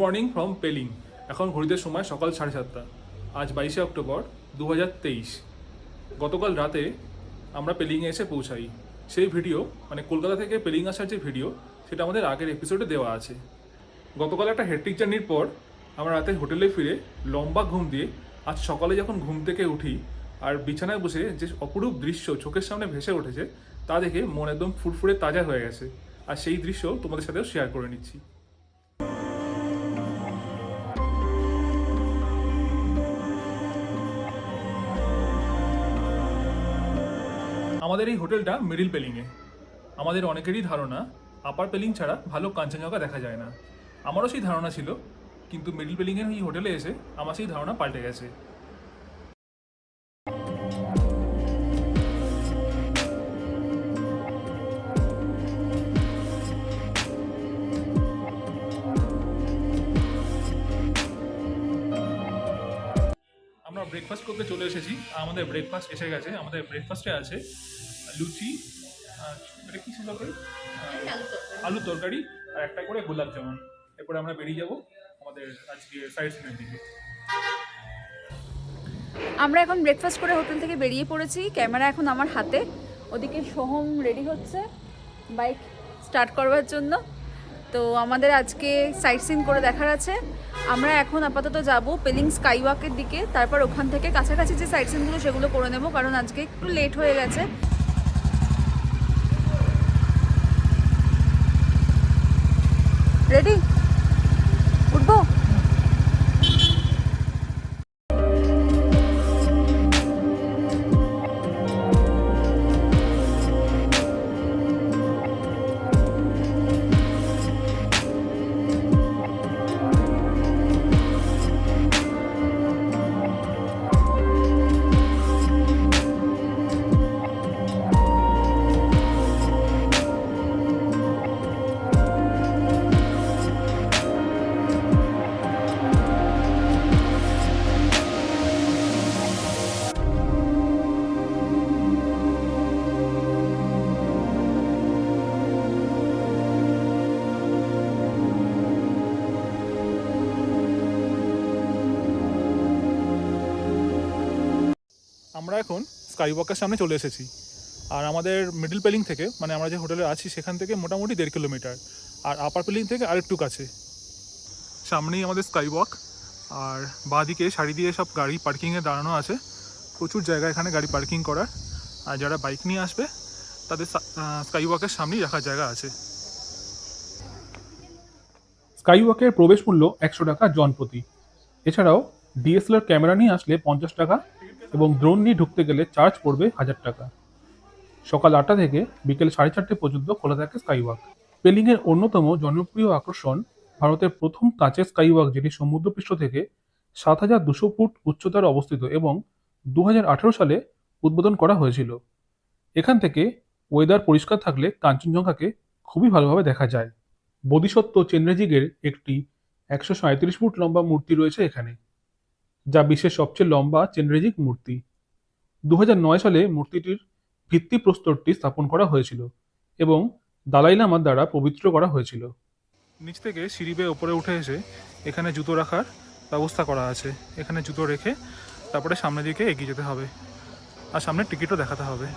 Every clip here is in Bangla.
Morning from Pelling. এখন ঘড়িতে সময় সকাল 7:30। আজ 22শে অক্টোবর 2023। গতকাল রাতে আমরা পেলিংয়ে এসে পৌঁছাই। সেই ভিডিও মানে কলকাতা থেকে পেলিং আসার যে ভিডিও, সেটা আমাদের আগের এপিসোডে দেওয়া আছে। গতকাল একটা হেক্টিক জার্নির পর আমরা রাতে হোটেলে ফিরে লম্বা ঘুম দিয়ে আজ সকালে যখন ঘুম থেকে উঠি আর বিছানায় বসে যে অপরূপ দৃশ্য চোখের সামনে ভেসে উঠেছে, তা দেখে মন একদম ফুরফুরে তাজা হয়ে গেছে। আর সেই দৃশ্য তোমাদের সাথেও শেয়ার করে নিচ্ছি। আমাদের এই হোটেলটা মিডিল পেলিংয়ে। আমাদের অনেকেরই ধারণা আপার পেলিং ছাড়া ভালো কাঞ্চনজঙ্ঘা দেখা যায় না। আমারও সেই ধারণা ছিল, কিন্তু মিডিল পেলিংয়ের এই হোটেলে এসে আমার সেই ধারণা পাল্টে গেছে। আমরা ব্রেকফাস্ট করতে চলে এসেছি। আমাদের ব্রেকফাস্ট এসে গেছে। আমাদের ব্রেকফাস্টে আছে লুচি, এটা কি ছিল তরকারি? আলুর তরকারি আর একটা করে গোলাপ জামুন। এরপরে আমরা বেরিয়ে যাব আমাদের আজকে সাইড সিনের দিকে। আমরা এখন ব্রেকফাস্ট করে হোটেল থেকে বেরিয়ে পড়েছি। ক্যামেরা এখন আমার হাতে। ওদিকে সোহম রেডি হচ্ছে বাইক স্টার্ট করবার জন্য। তো আমাদের আজকে সাইট সিন করে দেখার আছে। আমরা এখন আপাতত যাব পেলিং স্কাই ওয়াকের দিকে, তারপর ওখান থেকে কাছাকাছি যে সাইট সিনগুলো সেগুলো করে নেব, কারণ আজকে একটু লেট হয়ে গেছে। রেডি? উঠবো? আমরা এখন স্কাই ওয়াকের সামনে চলে এসেছি। আর আমাদের মিডল পেলিং থেকে, মানে আমরা যে হোটেলে আছি সেখান থেকে মোটামুটি 1.5 কিলোমিটার, আর আপার পেলিং থেকে আরেকটু কাছে। সামনেই আমাদের স্কাই ওয়াক, আর বাঁদিকে সারি দিয়ে সব গাড়ি পার্কিংয়ে দাঁড়ানো আছে। প্রচুর জায়গা এখানে গাড়ি পার্কিং করার। আর যারা বাইক নিয়ে আসবে তাদের স্কাই ওয়াকের সামনেই রাখার জায়গা আছে। স্কাই ওয়াকের প্রবেশ মূল্য 100 টাকা জনপ্রতি। এছাড়াও ডিএসএলআর ক্যামেরা নিয়ে আসলে 50 টাকা, এবং ড্রোন নিয়ে ঢুকতে গেলে চার্জ পড়বে 1000 টাকা। সকাল 8টা থেকে বিকেল 4:30 পর্যন্ত খোলা থাকে স্কাই ওয়াক। পেলিংয়ের অন্যতম জনপ্রিয় আকর্ষণ ভারতের প্রথম কাচের স্কাই ওয়াক, যেটি সমুদ্রপৃষ্ঠ থেকে 7200 ফুট উচ্চতায় অবস্থিত এবং 2018 সালে উদ্বোধন করা হয়েছিল। এখান থেকে ওয়েদার পরিষ্কার থাকলে কাঞ্চনজঙ্ঘাকে খুবই ভালোভাবে দেখা যায়। বোধিসত্ত্ব চেনরেজিগের একটি 137 ফুট লম্বা মূর্তি রয়েছে এখানে, যা বিশ্বের সবচেয়ে লম্বা চেনরেজিক মূর্তি। 2009 সালে মূর্তিটির ভিত্তিপ্রস্তরটি স্থাপন করা হয়েছিল এবং দালাই লামার দ্বারা পবিত্র করা হয়েছিল। নিচ থেকে সিঁড়ি বেয়ে ওপরে উঠে এসে এখানে জুতো রাখার ব্যবস্থা করা আছে। এখানে জুতো রেখে তারপরে সামনের দিকে এগিয়ে যেতে হবে, আর সামনে টিকিটও দেখাতে হবে।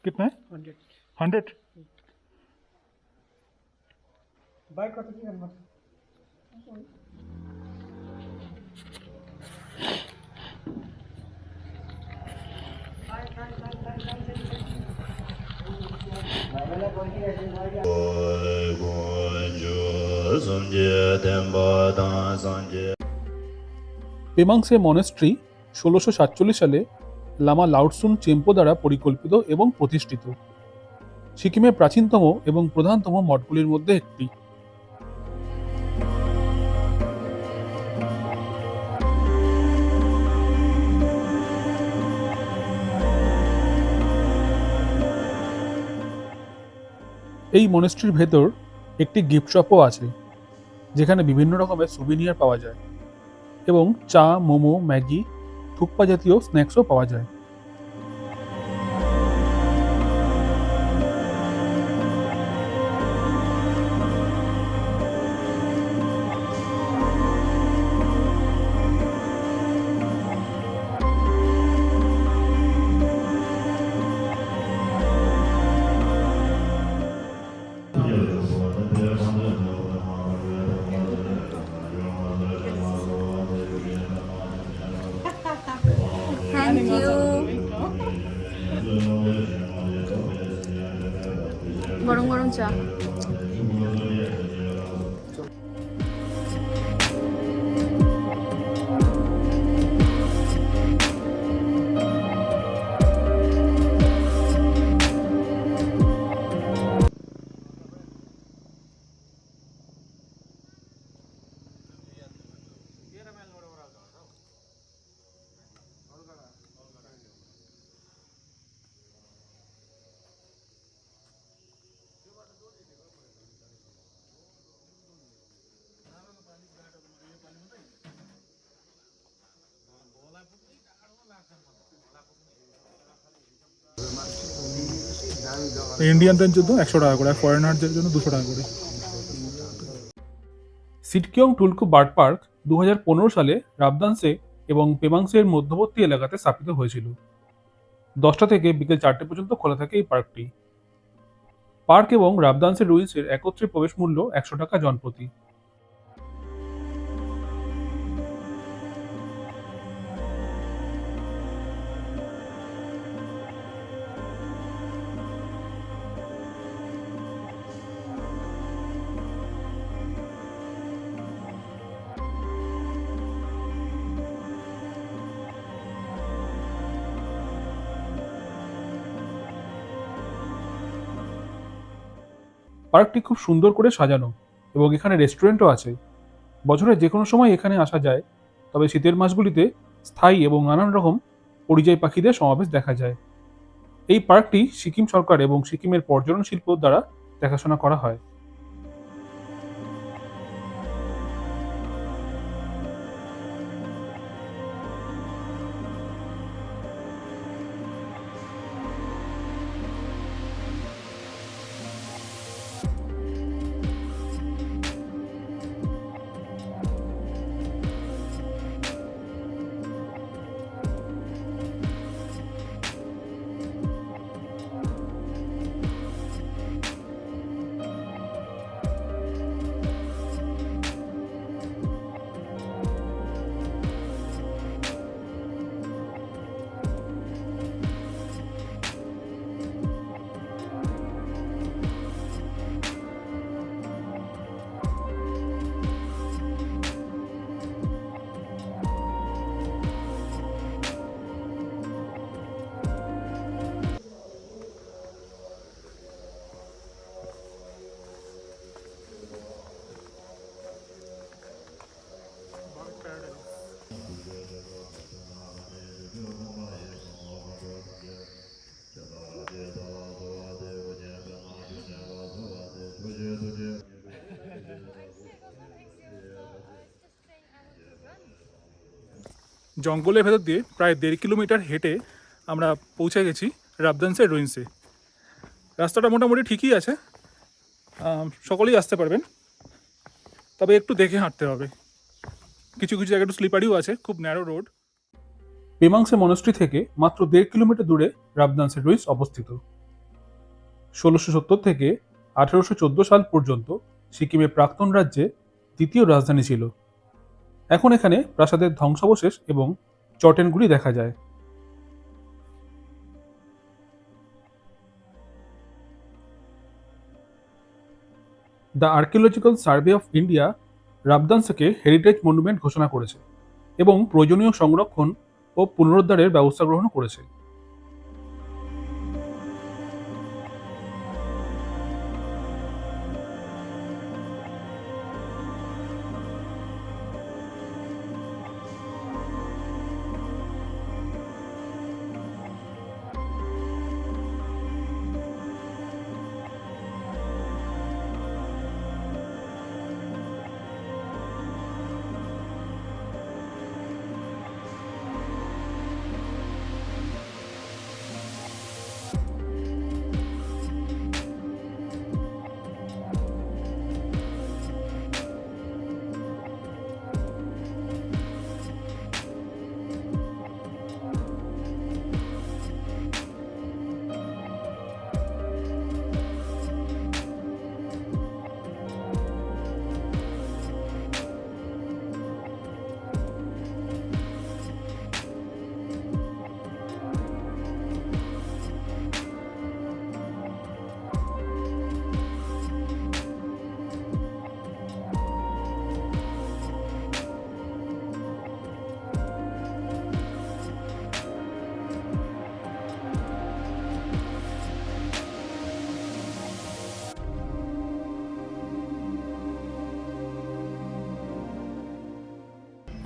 कितना है? 100। बाइक कत की नंबर পেমাংসে মনেস্ট্রি 1647 সালে লামা লাউটসুন চেম্পো দ্বারা পরিকল্পিত এবং প্রতিষ্ঠিত সিকিমের প্রাচীনতম এবং প্রধানতম মঠগুলির মধ্যে একটি। এই মনেস্ট্রির ভেতর একটি গিফট শপও আছে, যেখানে বিভিন্ন রকমের সুভিনিয়ার পাওয়া যায় এবং চা, মোমো, ম্যাগি, থুকপা জাতীয় স্ন্যাক্সও পাওয়া যায়। Thank you. গরম গরম চা। ইন্ডিয়ানদের জন্য 100 টাকা করে, ফরেনারদের জন্য 200 টাকা করে। সিটকিয়ং টুলকু বার্ড পার্ক 2015 সালে রাবদানসে এবং পেমাংসের মধ্যবর্তী এলাকাতে স্থাপিত হয়েছিল। 10টা থেকে বিকেল 4টে পর্যন্ত খোলা থাকে এই পার্কটি। পার্ক এবং রাবদানসের রুইন্সের একত্রে প্রবেশ মূল্য 100 টাকা জনপ্রতি। পার্কটি খুব সুন্দর করে সাজানো এবং এখানে রেস্টুরেন্টও আছে। বছরের যে কোনো সময় এখানে আসা যায়, তবে শীতের মাসগুলিতে স্থায়ী এবং নানান রকম পরিযায়ী পাখিদের সমাবেশ দেখা যায়। এই পার্কটি সিকিম সরকার এবং সিকিমের পর্যটন শিল্প দ্বারা দেখাশোনা করা হয়। জঙ্গলের ভেতর দিয়ে প্রায় 1.5 কিলোমিটার হেঁটে আমরা পৌঁছে গেছি রাবদানসের রুইন্সে। রাস্তাটা মোটামুটি ঠিকই আছে, সকলেই আসতে পারবেন, তবে একটু দেখে হাঁটতে হবে। কিছু কিছু জায়গা একটু স্লিপারিও আছে, খুব ন্যারো রোড। পেমাংসে মনস্ট্রি থেকে মাত্র 1.5 কিলোমিটার দূরে রাবদানসের রুইন্স অবস্থিত। 1670 থেকে 1814 সাল পর্যন্ত সিকিমের প্রাক্তন রাজ্যে দ্বিতীয় রাজধানী ছিল। এখন এখানে প্রাসাদের ধ্বংসাবশেষ এবং চটেনগুলি দেখা যায়। The archaeological survey of India রাবদান্সকে হেরিটেজ মনুমেন্ট ঘোষণা করেছে এবং প্রয়োজনীয় সংরক্ষণ ও পুনরুদ্ধারের ব্যবস্থা গ্রহণ করেছে।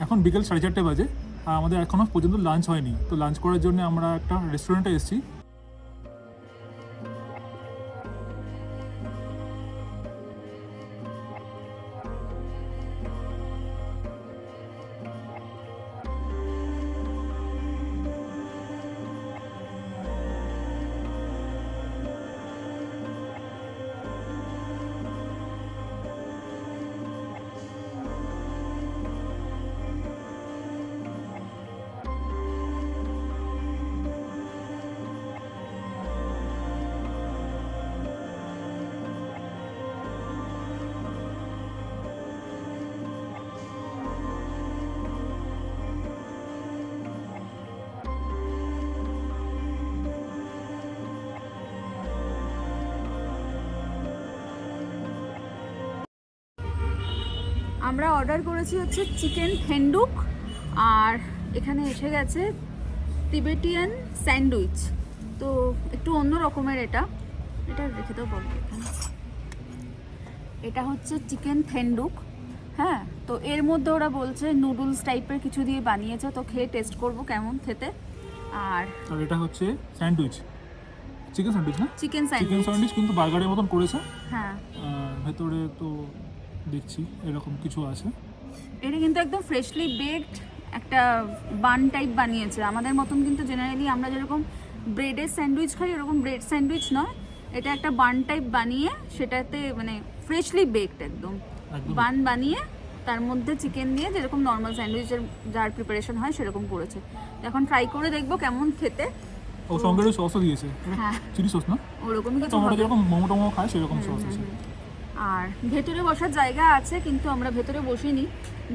এখন বিকেল 4:30 বাজে আর আমাদের এখনও পর্যন্ত লাঞ্চ হয়নি। তো লাঞ্চ করার জন্য আমরা একটা রেস্টুরেন্টে এসেছি। আমরা অর্ডার করেছি হচ্ছে চিকেন ফেন্ডুক, আর এখানে এসে গেছে তিবেটিয়ান স্যান্ডউইচ। তো একটু অন্য রকমের এটা রেখে দাও বলো। এখানে এটা হচ্ছে চিকেন ফেন্ডুক। হ্যাঁ, তো এর মধ্যে ওরা বলছে নুডলস টাইপের কিছু দিয়ে বানিয়েছে, তো খেয়ে টেস্ট করব কেমন খেতে। আর এটা হচ্ছে স্যান্ডউইচ, চিকেন স্যান্ডউইচ না? চিকেন চিকেন স্যান্ডউইচ কিন্তু বার্গারের মতন করেছে। হ্যাঁ, আর ভেতরে তো দেখছি এরকম কিছু আছে। এটা কিন্তু একদম ফ্রেশলি বেকড একটা বান টাইপ বানিয়েছে। আমাদের মতন কিন্তু জেনারেলি আমরা যেরকম ব্রেডের স্যান্ডউইচ খাই এরকম ব্রেড স্যান্ডউইচ নয়, এটা একটা বান টাইপ বানিয়ে সেটাতে মানে ফ্রেশলি বেকড একদম বান বানিয়ে তার মধ্যে চিকেন দিয়ে যেরকম নর্মাল স্যান্ডউইচের যার প্রিপারেশন হয় সেরকম করেছে। এখন ট্রাই করে দেখবো কেমন খেতে। ও সঙ্গে সসও দিয়েছে, হ্যাঁ, চিলি সস না? ওরকমই কিছু আমরা হবে। যেরকম মোমো টোমো খাই সেরকম সস আছে। আর ভেতরে বসার জায়গা আছে, কিন্তু আমরা ভেতরে বসিনি।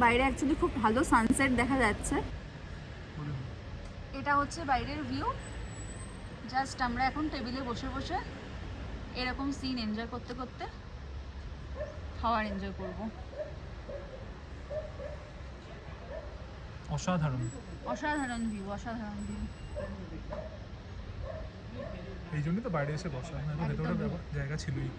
বাইরে অ্যাকচুয়ালি খুব ভালো সানসেট দেখা যাচ্ছে। এটা হচ্ছে বাইরের ভিউ। জাস্ট আমরা এখন টেবিলে বসে বসে এরকম সিন এনজয় করতে করতে খাবার এনজয় করব। অসাধারণ, অসাধারণ ভিউ, অসাধারণ ভিউ। এই জন্যই তো বাইরে এসে বসা, না তো ভেতরে জায়গা ছিলই।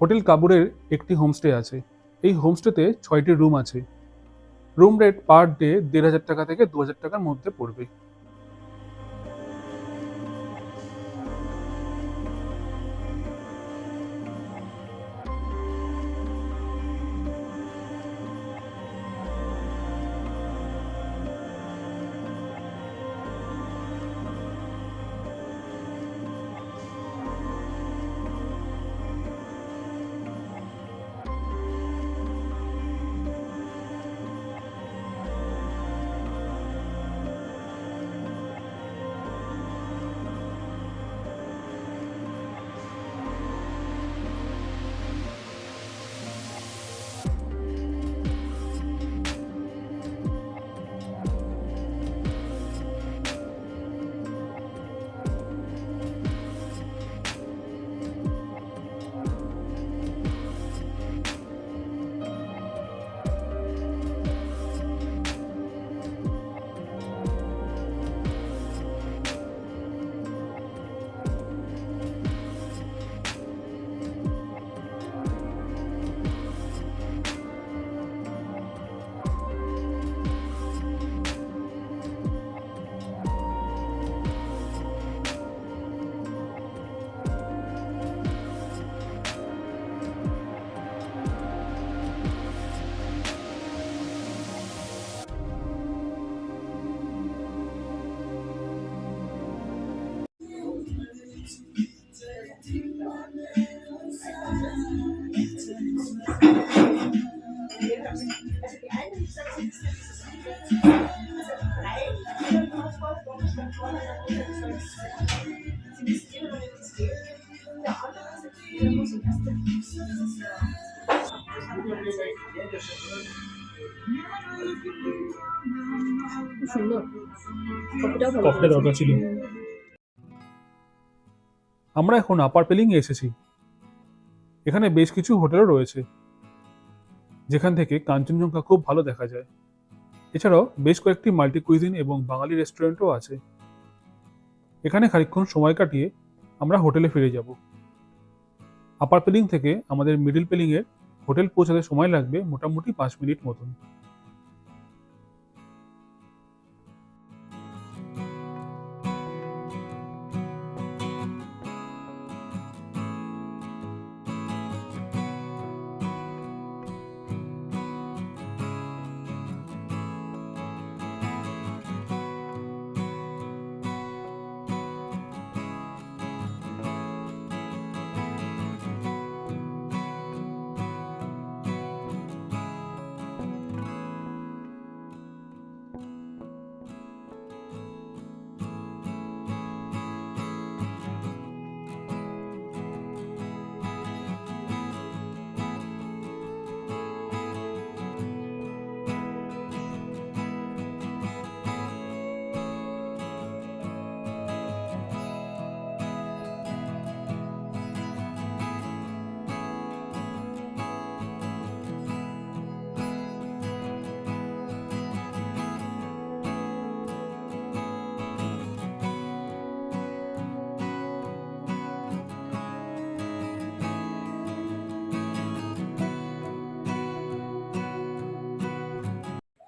হোটেল কাবুরের একটি হোমস্টে আছে। এই হোমস্টেতে 6টি রুম আছে। রুম রেট পার ডে 1,500 টাকা থেকে 2,000 টাকার মধ্যে পড়বে। খুব সুন্দর, কফিটাও ভালো কফিটা করেছে। দরকার ছিল। আমরা এখন আপার পেলিংয়ে এসেছি। এখানে বেশ কিছু হোটেলও রয়েছে, যেখান থেকে কাঞ্চনজঙ্ঘা খুব ভালো দেখা যায়। এছাড়াও বেশ কয়েকটি মাল্টি কুইজিন এবং বাঙালি রেস্টুরেন্টও আছে। এখানে খানিকক্ষণ সময় কাটিয়ে আমরা হোটেলে ফিরে যাব। আপার পেলিং থেকে আমাদের মিডল পেলিংয়ের হোটেল পৌঁছাতে সময় লাগবে মোটামুটি 5 মিনিট মতন।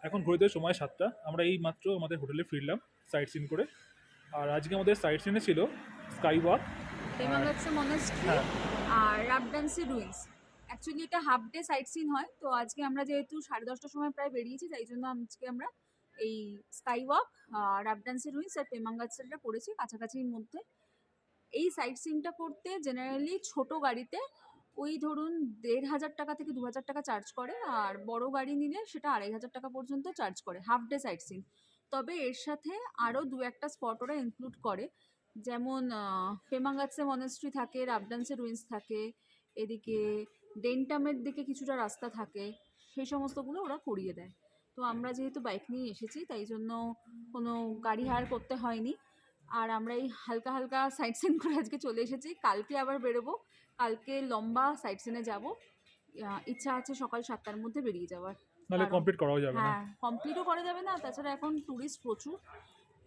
এখন ঘড়িতে সময় 7টা। আমরা এই মাত্র আমাদের হোটেলে ফিরলাম সাইট সিন করে। আর আজকে আমাদের সাইট সিনে ছিল স্কাই ওয়াক। পেমাঙ্গাটসে মনাস্ট্রি হ্যাঁ। আর রাবডান্সি রুইন্স। অ্যাকচুয়ালি এটা হাফ ডে সাইট সিন হয়, তো আজকে আমরা যেহেতু 10:30টার সময় প্রায় বেরিয়েছি, তাই জন্য আজকে আমরা এই স্কাই ওয়াক, রাবডান্সি রুইন্স আর পেমাঙ্গাটসেরটা করেছি কাছাকাছির মধ্যে। এই সাইট সিনটা করতে জেনারেলি ছোট গাড়িতে ওই ধরুন 1,500 টাকা থেকে 2,000 টাকা চার্জ করে, আর বড় গাড়ি নিলে সেটা 2,500 টাকা পর্যন্ত চার্জ করে হাফ ডে সাইট সিন। তবে এর সাথে আরও দু একটা স্পট ওরা ইনক্লুড করে, যেমন পেমাঙ্গাটসে মনেস্ট্রি থাকে, রাবডান্সে রুইন্স থাকে, এদিকে ডেন্টামের দিকে কিছুটা রাস্তা থাকে, সেই সমস্তগুলো ওরা করিয়ে দেয়। তো আমরা যেহেতু বাইক নিয়ে এসেছি, তাই জন্য কোনো গাড়ি হায়ার করতে হয়নি। আর আমরা এই হালকা হালকা সাইট সিন করে আজকে চলে এসেছি। কালকে আবার বেরোবো, কালকে লম্বা সাইট সিনে যাবো। ইচ্ছা আছে সকাল 7টার মধ্যে বেরিয়ে যাওয়ার। নাহলে কারণ- কমপ্লিট করাও যাবে না। হ্যাঁ, কমপ্লিটও করা যাবে না, তাছাড়া এখন ট্যুরিস্ট প্রচুর,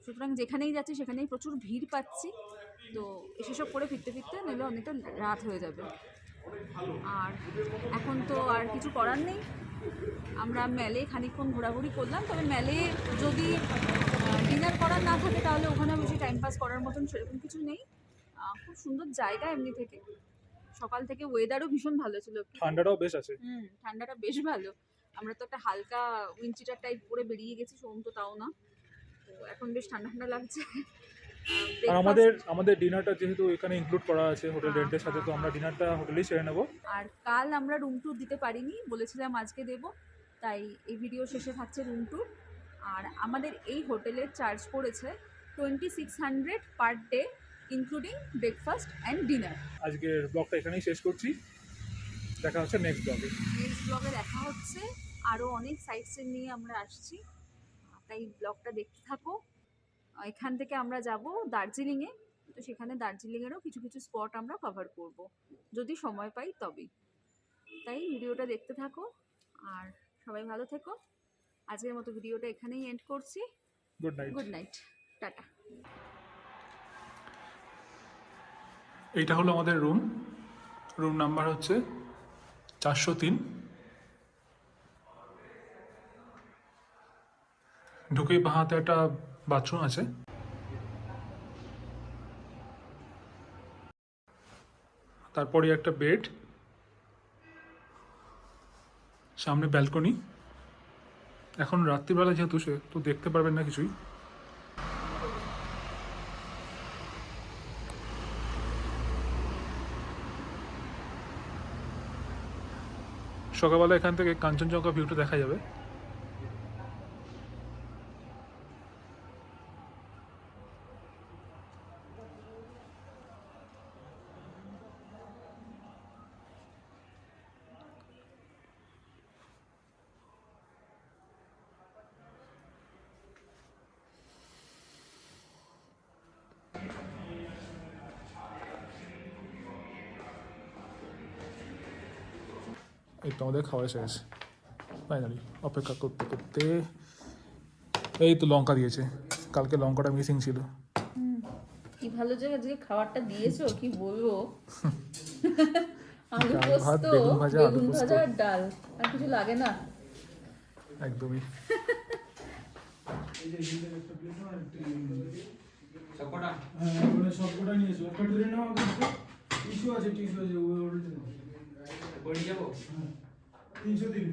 সুতরাং যেখানেই যাচ্ছি সেখানেই প্রচুর ভিড় পাচ্ছি। তো সেসব করে ফিরতে ফিরতে নইলে অনেকটা রাত হয়ে যাবে। আর এখন তো আর কিছু করার নেই, আমরা মেলে খানিকক্ষণ ঘোরাঘুরি করলাম। তবে মেলে যদি ডিনার করার না থাকে, তাহলে ওখানে বসে টাইম পাস করার মতন সেরকম কিছু নেই। খুব সুন্দর জায়গা এমনি থেকে। সকাল থেকে ওয়েদারও ভীষণ ভালো ছিল। ঠান্ডাটাও বেশ আছে। ঠান্ডাটা বেশ ভালো। আমরা তো একটা হালকা উইন্ডচিটার টাইপ পরে বেরিয়ে গেছি, সোম তো তাও না। তো এখন বেশ ঠান্ডা ঠান্ডা লাগছে। আর আমাদের ডিনারটা যেহেতু এখানে ইনক্লুড করা আছে হোটেল হ্যাঁ, রেন্টের সাথে, তো আমরা ডিনারটা হোটেলেই সেরে নেবো। আর কাল আমরা রুম ট্যুর দিতে পারিনি, বলেছিলাম আজকে দেব, তাই এই ভিডিও শেষে থাকছে রুম ট্যুর। আর আমাদের এই হোটেলের চার্জ পড়েছে 2600 per day, including breakfast and dinner. আজকের ব্লগটা এখানেই শেষ করছি। দেখা হচ্ছে নেক্সট ব্লগে। নেক্সট ব্লগে দেখা হচ্ছে। আরও অনেক সাইট সিন নিয়ে আমরা আসছি, তাই ব্লগটা দেখতে থাকো। এখান থেকে আমরা যাব দার্জিলিংয়ে, তো সেখানে দার্জিলিংয়েরও কিছু কিছু স্পট আমরা কভার করব, যদি সময় পাই তবেই। তাই ভিডিওটা দেখতে থাকো, আর সবাই ভালো থেকো। আজকের মতো ভিডিওটা এখানেই এন্ড করছি। Good night. Good night, tata. এইটা হলো আমাদের রুম নাম্বার হচ্ছে 403। ঢুকেই বাঁ হাতে একটা বাথরুম আছে। তারপরে একটা বেড, সামনে ব্যালকনি। এখন রাত্রিবেলা যেহেতু সে তো দেখতে পারবেন না কিছুই। সকালবেলা এখান থেকে কাঞ্চনজঙ্ঘা ভিউটা দেখা যাবে। এই তো আমাদের খাওয়া শেষ ফাইনালি। অপেক্ষা করতে করতে এই তো লঙ্কা দিয়েছে, কালকে লঙ্কাটা মিসিং ছিল। কি ভালো যে আজকে খাবারটা দিয়েছো, কি বলবো। আলু ডাল, ভাত, পোস্ত, বেগুন ভাজা, আলু বেগুন পোস্ত। ভাজা আর ডাল, আর কিছু লাগে না। একদমই। হ্যাঁ ওগুলো সবকটা নিয়ে এসো, একটা ট্রেন নাও, টিস্যু আছে, টিস্যু আছে, ওগুলো যাবো 300 দিন।